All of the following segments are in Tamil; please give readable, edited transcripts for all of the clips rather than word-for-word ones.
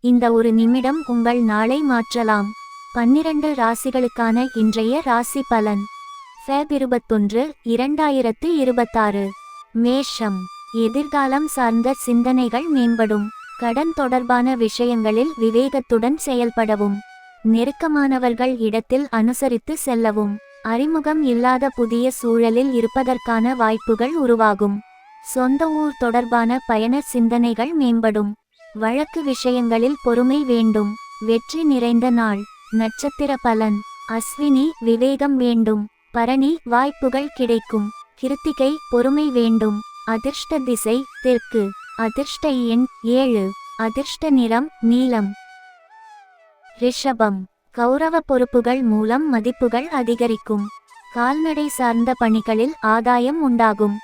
இந்த ஒரு நிமிடம் உங்கள் நாளை மாற்றலாம். 12 ராசிகளுக்கான இன்றைய ராசி பலன். ஃபெப் 21, 2026. மேஷம். எதிர்காலம் சார்ந்த சிந்தனைகள் மேம்படும். கடன் தொடர்பான விஷயங்களில் விவேகத்துடன் செயல்படவும். நெருக்கமானவர்கள் இடத்தில் அனுசரித்து செல்லவும். அறிமுகம் இல்லாத புதிய சூழலில் இருப்பதற்கான வாய்ப்புகள் உருவாகும். சொந்த ஊர் தொடர்பான பயண சிந்தனைகள் மேம்படும். வழக்கு விஷயங்களில் பொறுமை வேண்டும். வெற்றி நிறைந்த நாள். நட்சத்திர பலன். அஸ்வினி, விவேகம் வேண்டும். பரணி, வாய்ப்புகள் கிடைக்கும். கிருத்திகை, பொறுமை வேண்டும். அதிர்ஷ்ட திசை தெற்கு. அதிர்ஷ்ட எண் 7. அதிர்ஷ்ட நிறம் நீலம். ரிஷபம். கௌரவ பொறுப்புகள் மூலம் மதிப்புகள் அதிகரிக்கும். கால்நடை சார்ந்த பணிகளில் ஆதாயம் உண்டாகும்.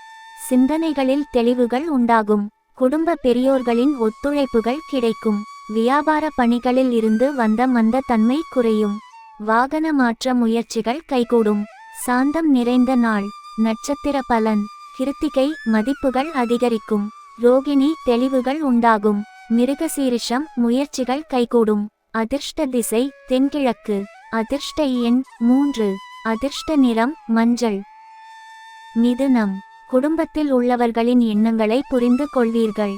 சிந்தனைகளில் தெளிவுகள் உண்டாகும். குடும்ப பெரியோர்களின் ஒத்துழைப்புகள் கிடைக்கும். வியாபார பணிகளில் இருந்து வந்த மந்தத்தன்மை குறையும். வாகன மாற்ற முயற்சிகள் கைகூடும். சாந்தம் நிறைந்த நாள். நட்சத்திர பலன். கிருத்திகை, மதிப்புகள் அதிகரிக்கும். ரோகிணி, தெளிவுகள் உண்டாகும். மிருகசீரிஷம், முயற்சிகள் கைகூடும். அதிர்ஷ்ட திசை தென்கிழக்கு. அதிர்ஷ்ட எண் 3. அதிர்ஷ்ட நிறம் மஞ்சள். மிதுனம். குடும்பத்தில் உள்ளவர்களின் எண்ணங்களை புரிந்து கொள்வீர்கள்.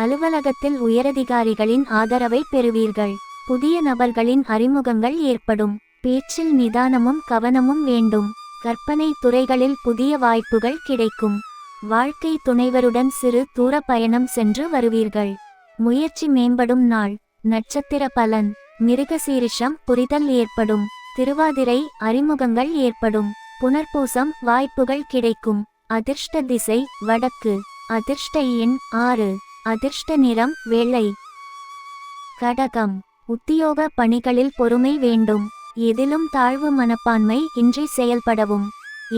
அலுவலகத்தில் உயரதிகாரிகளின் ஆதரவை பெறுவீர்கள். புதிய நபர்களின் அறிமுகங்கள் ஏற்படும். பேச்சில் நிதானமும் கவனமும் வேண்டும். கற்பனை துறைகளில் புதிய வாய்ப்புகள் கிடைக்கும். வாழ்க்கை துணைவருடன் சிறு தூர பயணம் சென்று வருவீர்கள். முயற்சி மேம்படும் நாள். நட்சத்திர பலன். மிருகசீரிஷம், புரிதல் ஏற்படும். திருவாதிரை, அறிமுகங்கள் ஏற்படும். புனர்பூசம், வாய்ப்புகள் கிடைக்கும். அதிர்ஷ்ட திசை வடக்கு. அதிர்ஷ்ட எண் 6. அதிர்ஷ்ட நிறம் வெள்ளை. கடகம். உத்தியோக பணிகளில் பொறுமை வேண்டும். எதிலும் தாழ்வு மனப்பான்மை இன்றி செயல்படவும்.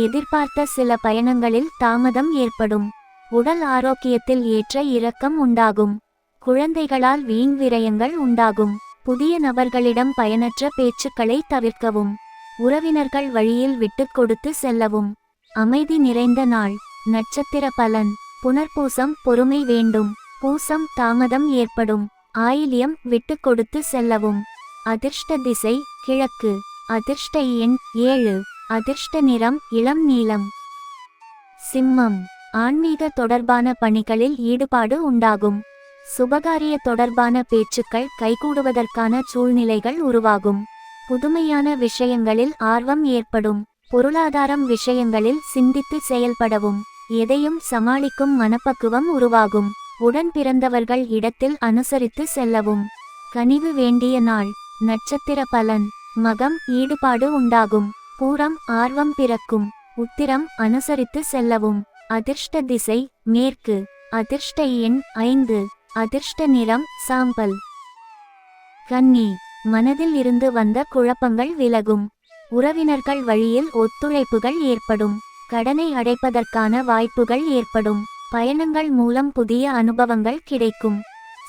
எதிர்பார்த்த சில பயணங்களில் தாமதம் ஏற்படும். உடல் ஆரோக்கியத்தில் ஏற்ற இறக்கம் உண்டாகும். குழந்தைகளால் வீண் விரயங்கள் உண்டாகும். புதிய நபர்களிடம் பயனற்ற பேச்சுக்களை தவிர்க்கவும். உறவினர்கள் வழியில் விட்டுக் கொடுத்து செல்லவும். அமைதி நிறைந்த நாள். நட்சத்திர பலன். புனர்பூசம், பொறுமை வேண்டும். பூசம், தாமதம் ஏற்படும். ஆயில்யம், விட்டு கொடுத்து செல்லவும். அதிர்ஷ்ட திசை கிழக்கு. அதிர்ஷ்ட எண் 7. அதிர்ஷ்ட நிறம் இளம் நீலம். சிம்மம். ஆன்மீக தொடர்பான பணிகளில் ஈடுபாடு உண்டாகும். சுபகாரிய தொடர்பான பேச்சுக்கள் கைகூடுவதற்கான சூழ்நிலைகள் உருவாகும். புதுமையான விஷயங்களில் ஆர்வம் ஏற்படும். பொருளாதாரம் விஷயங்களில் சிந்தித்து செயல்படவும். எதையும் சமாளிக்கும் மனப்பக்குவம் உருவாகும். உடன் பிறந்தவர்கள் இடத்தில் அனுசரித்து செல்லவும். கனிவு வேண்டிய நாள். நட்சத்திர பலன். மகம், ஈடுபாடு உண்டாகும். பூரம், ஆர்வம் பிறக்கும். உத்திரம், அனுசரித்து செல்லவும். அதிர்ஷ்ட திசை மேற்கு. அதிர்ஷ்ட எண் 5. அதிர்ஷ்ட நிறம் சாம்பல். கன்னி. மனதில் இருந்து வந்த குழப்பங்கள் விலகும். உறவினர்கள் வழியில் ஒத்துழைப்புகள் ஏற்படும். கடனை அடைப்பதற்கான வாய்ப்புகள் ஏற்படும். பயணங்கள் மூலம் புதிய அனுபவங்கள் கிடைக்கும்.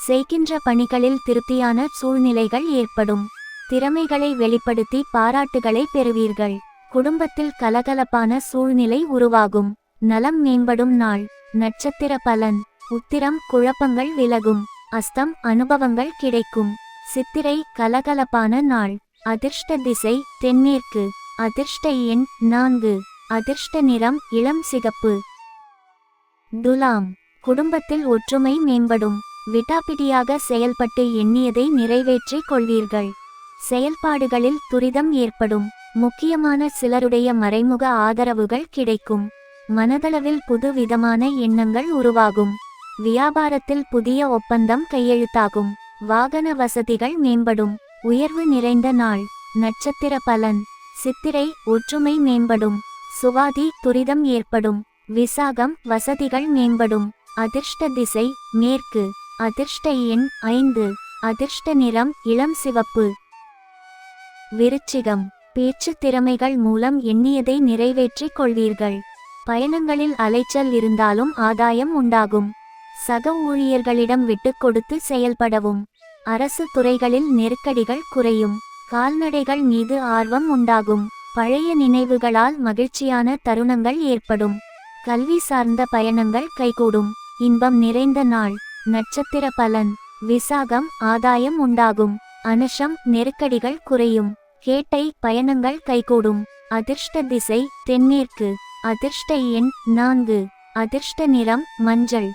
செய்கின்ற பணிகளில் திருப்தியான சூழ்நிலைகள் ஏற்படும். திறமைகளை வெளிப்படுத்தி பாராட்டுகளை பெறுவீர்கள். குடும்பத்தில் கலகலப்பான சூழ்நிலை உருவாகும். நலம் மேம்படும் நாள். நட்சத்திர பலன். உத்திரம், குழப்பங்கள் விலகும். அஸ்தம், அனுபவங்கள் கிடைக்கும். சித்திரை, கலகலப்பான நாள். அதிர்ஷ்ட திசை தென்மேற்கு. அதிர்ஷ்ட எண் 4. அதிர்ஷ்ட நிறம் இளம் சிகப்பு. துலாம். குடும்பத்தில் ஒற்றுமை மேம்படும். விடாப்பிடியாக செயல்பட்டு எண்ணியதை நிறைவேற்றிக் கொள்வீர்கள். செயல்பாடுகளில் துரிதம் ஏற்படும். முக்கியமான சிலருடைய மறைமுக ஆதரவுகள் கிடைக்கும். மனதளவில் புது விதமான எண்ணங்கள் உருவாகும். வியாபாரத்தில் புதிய ஒப்பந்தம் கையெழுத்தாகும். வாகன வசதிகள் மேம்படும். உயர்வு நிறைந்த நாள். நட்சத்திர பலன். சித்திரை, ஒற்றுமை மேம்படும். சுவாதி, துரிதம் ஏற்படும். விசாகம், வசதிகள் மேம்படும். அதிர்ஷ்ட திசை மேற்கு. அதிர்ஷ்ட எண் 5. அதிர்ஷ்ட நிறம் இளம் சிவப்பு. விருச்சிகம். பேச்சு திறமைகள் மூலம் எண்ணியதை நிறைவேற்றிக் கொள்வீர்கள். பயணங்களில் அலைச்சல் இருந்தாலும் ஆதாயம் உண்டாகும். சக ஊழியர்களிடம் விட்டுக் கொடுத்து செயல்படவும். அரசு துறைகளில் நெருக்கடிகள் குறையும். கால்நடைகள் மீது ஆர்வம் உண்டாகும். பழைய நினைவுகளால் மகிழ்ச்சியான தருணங்கள் ஏற்படும். கல்வி சார்ந்த பயணங்கள் கைகூடும். இன்பம் நிறைந்த நாள். நட்சத்திர பலன். விசாகம் ஆதாயம் உண்டாகும். அனுஷம் நெருக்கடிகள் குறையும். கேட்டை பயணங்கள் கைகூடும். அதிர்ஷ்ட திசை தென்மேற்கு. அதிர்ஷ்ட எண் 4. அதிர்ஷ்ட நிறம் மஞ்சள்.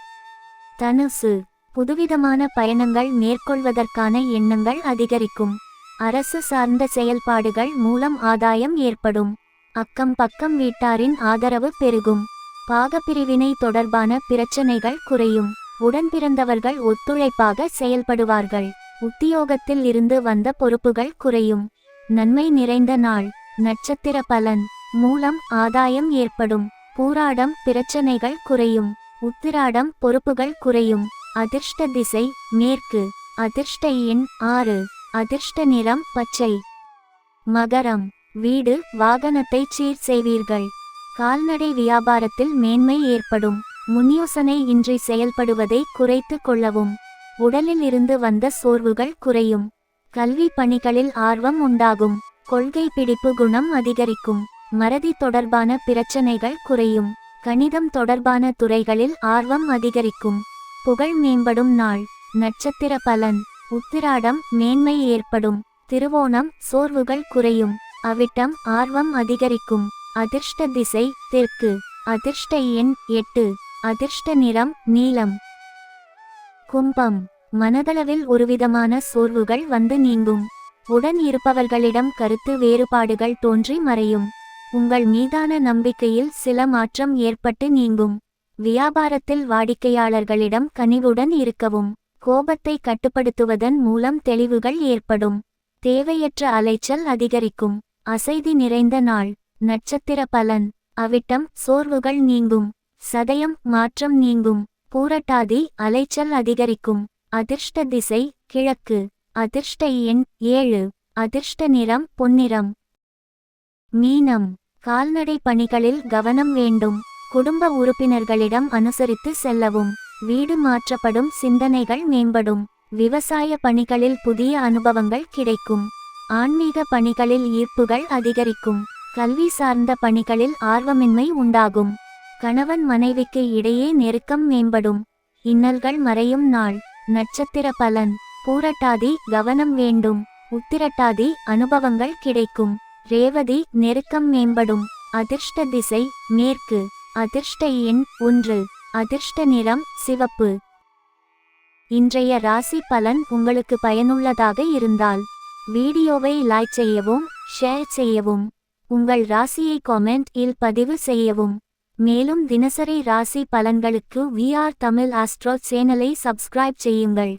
தனுசு புதுவிதமான பயணங்கள் மேற்கொள்வதற்கான எண்ணங்கள் அதிகரிக்கும். அரசு சார்ந்த செயல்பாடுகள் மூலம் ஆதாயம் ஏற்படும். அக்கம் பக்கம் வீட்டாரின் ஆதரவு பெருகும். பாகப்பிரிவினை தொடர்பான பிரச்சனைகள் குறையும். உடன்பிறந்தவர்கள் ஒத்துழைப்பாக செயல்படுவார்கள். உத்தியோகத்தில் இருந்து வந்த பொறுப்புகள் குறையும். நன்மை நிறைந்த நாள். நட்சத்திர பலன். மூலம் ஆதாயம் ஏற்படும். பூராடம் பிரச்சனைகள் குறையும். உத்திராடம் பொறுப்புகள் குறையும். அதிர்ஷ்ட திசை மேற்கு. அதிர்ஷ்ட எண் 6. அதிர்ஷ்ட நிறம் பச்சை. மகரம் வீடு வாகனத்தை சீர் செய்வீர்கள். கால்நடை வியாபாரத்தில் மேன்மை ஏற்படும். முன்யோசனை இன்றி செயல்படுவதை குறைத்து கொள்ளவும். உடலில் இருந்து வந்த சோர்வுகள் குறையும். கல்வி பணிகளில் ஆர்வம் உண்டாகும். கொள்கை பிடிப்பு குணம் அதிகரிக்கும். மறதி தொடர்பான பிரச்சனைகள் குறையும். கணிதம் தொடர்பான துறைகளில் ஆர்வம் அதிகரிக்கும். புகழ் மேம்படும் நாள். நட்சத்திர பலன். உத்திராடம் மேன்மை ஏற்படும். திருவோணம் சோர்வுகள் குறையும். அவிட்டம் ஆர்வம் அதிகரிக்கும். அதிர்ஷ்ட திசை தெற்கு. அதிர்ஷ்ட எண் 8. அதிர்ஷ்ட நிறம் நீலம். கும்பம் மனதளவில் ஒருவிதமான சோர்வுகள் வந்து நீங்கும். உடன் இருப்பவர்களிடம் கருத்து வேறுபாடுகள் தோன்றி மறையும். உங்கள் மீதான நம்பிக்கையில் சில மாற்றம் ஏற்பட்டு நீங்கும். வியாபாரத்தில் வாடிக்கையாளர்களிடம் கனிவுடன் இருக்கவும். கோபத்தை கட்டுப்படுத்துவதன் மூலம் தெளிவுகள் ஏற்படும். தேவையற்ற அலைச்சல் அதிகரிக்கும். அசைதி நிறைந்த நாள். நட்சத்திர பலன். அவிட்டம் சோர்வுகள் நீங்கும். சதயம் மாற்றம் நீங்கும். பூரட்டாதி அலைச்சல் அதிகரிக்கும். அதிர்ஷ்ட திசை கிழக்கு. அதிர்ஷ்ட எண் 7. அதிர்ஷ்ட நிறம் பொன்னிறம். மீனம் கால்நடை பணிகளில் கவனம் வேண்டும். குடும்ப உறுப்பினர்களிடம் அனுசரித்து செல்லவும். வீடு மாற்றப்படும் சிந்தனைகள் மேம்படும். விவசாய பணிகளில் புதிய அனுபவங்கள் கிடைக்கும். ஆன்மீக பணிகளில் ஈர்ப்புகள் அதிகரிக்கும். கல்வி சார்ந்த பணிகளில் ஆர்வமின்மை உண்டாகும். கணவன் மனைவிக்கு இடையே நெருக்கம் மேம்படும். இன்னல்கள் மறையும் நாள். நட்சத்திர பலன். பூரட்டாதி கவனம் வேண்டும். உத்திரட்டாதி அனுபவங்கள் கிடைக்கும். ரேவதி நெருக்கம் மேம்படும். அதிர்ஷ்ட திசை மேற்கு. அதிர்ஷ்ட எண் 1. அதிர்ஷ்ட நிறம் சிவப்பு. இன்றைய ராசி பலன் உங்களுக்கு பயனுள்ளதாக இருந்தால் வீடியோவை லைக் செய்யவும், ஷேர் செய்யவும். உங்கள் ராசியை காமெண்ட் இல் பதிவு செய்யவும். மேலும் தினசரி ராசி பலன்களுக்கு VR தமிழ் ஆஸ்ட்ரோ சேனலை சப்ஸ்கிரைப் செய்யுங்கள்.